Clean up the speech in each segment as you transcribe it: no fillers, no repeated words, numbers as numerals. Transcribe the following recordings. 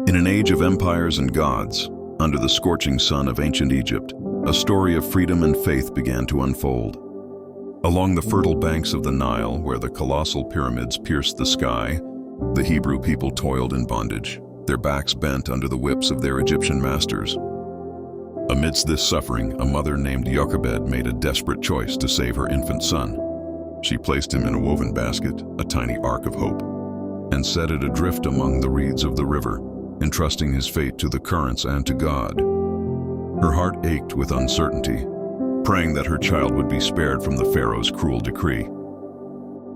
In an age of empires and gods, under the scorching sun of ancient Egypt, a story of freedom and faith began to unfold. Along the fertile banks of the Nile, where the colossal pyramids pierced the sky, the Hebrew people toiled in bondage, their backs bent under the whips of their Egyptian masters. Amidst this suffering, a mother named Jochebed made a desperate choice to save her infant son. She placed him in a woven basket, a tiny ark of hope, and set it adrift among the reeds of the river, entrusting his fate to the currents and to God. Her heart ached with uncertainty, praying that her child would be spared from the Pharaoh's cruel decree.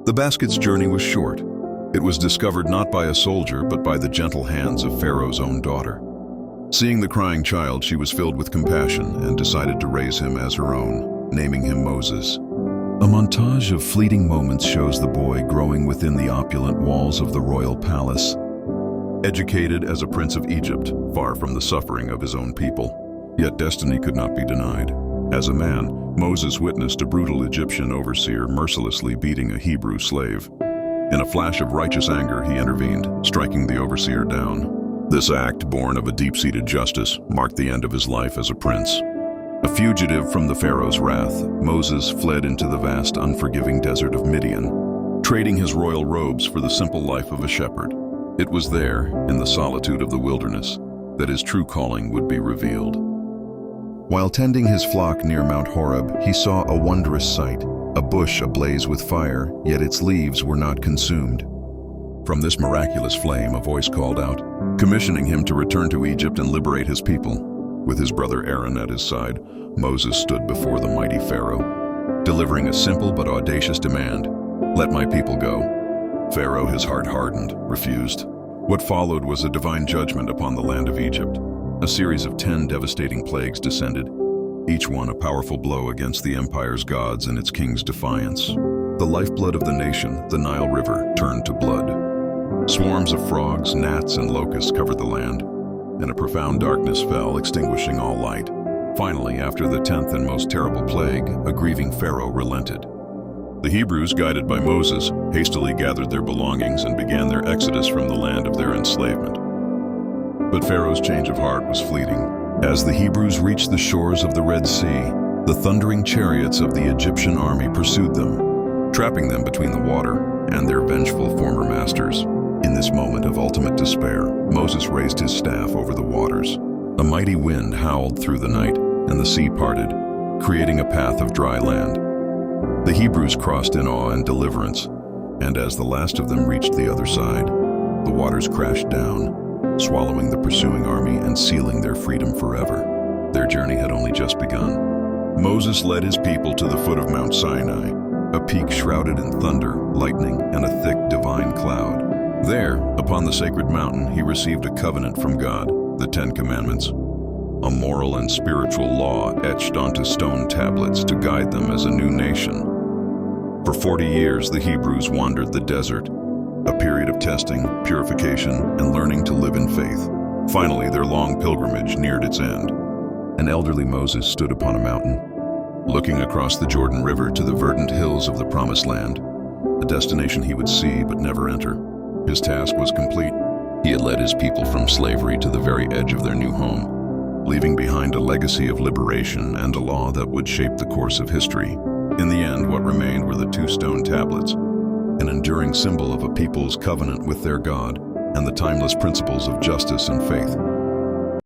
The basket's journey was short. It was discovered not by a soldier, but by the gentle hands of Pharaoh's own daughter. Seeing the crying child, she was filled with compassion and decided to raise him as her own, naming him Moses. A montage of fleeting moments shows the boy growing within the opulent walls of the royal palace. Educated as a prince of Egypt, far from the suffering of his own people, yet destiny could not be denied. As a man, Moses witnessed a brutal Egyptian overseer mercilessly beating a Hebrew slave. In a flash of righteous anger, he intervened, striking the overseer down. This act, born of a deep-seated justice, marked the end of his life as a prince. A fugitive from the Pharaoh's wrath, Moses fled into the vast, unforgiving desert of Midian, trading his royal robes for the simple life of a shepherd. It was there, in the solitude of the wilderness, that his true calling would be revealed. While tending his flock near Mount Horeb, he saw a wondrous sight, a bush ablaze with fire, yet its leaves were not consumed. From this miraculous flame, a voice called out, commissioning him to return to Egypt and liberate his people. With his brother Aaron at his side, Moses stood before the mighty Pharaoh, delivering a simple but audacious demand: "Let my people go." Pharaoh, his heart hardened, refused. What followed was a divine judgment upon the land of Egypt. A series of 10 devastating plagues descended, each one a powerful blow against the empire's gods and its king's defiance. The lifeblood of the nation, the Nile River, turned to blood. Swarms of frogs, gnats, and locusts covered the land, and a profound darkness fell, extinguishing all light. Finally, after the 10th and most terrible plague, a grieving Pharaoh relented. The Hebrews, guided by Moses, hastily gathered their belongings and began their exodus from the land of their enslavement. But Pharaoh's change of heart was fleeting. As the Hebrews reached the shores of the Red Sea, the thundering chariots of the Egyptian army pursued them, trapping them between the water and their vengeful former masters. In this moment of ultimate despair, Moses raised his staff over the waters. A mighty wind howled through the night, and the sea parted, creating a path of dry land. The Hebrews crossed in awe and deliverance, and as the last of them reached the other side, the waters crashed down, swallowing the pursuing army and sealing their freedom forever. Their journey had only just begun. Moses led his people to the foot of Mount Sinai, a peak shrouded in thunder, lightning, and a thick divine cloud. There, upon the sacred mountain, he received a covenant from God, the 10 Commandments, a moral and spiritual law etched onto stone tablets to guide them as a new nation. For 40 years, the Hebrews wandered the desert, a period of testing, purification, and learning to live in faith. Finally, their long pilgrimage neared its end. An elderly Moses stood upon a mountain, looking across the Jordan River to the verdant hills of the Promised Land, a destination he would see but never enter. His task was complete. He had led his people from slavery to the very edge of their new home, leaving behind a legacy of liberation and a law that would shape the course of history. In the end, what remained were the 2 stone tablets, an enduring symbol of a people's covenant with their God and the timeless principles of justice and faith.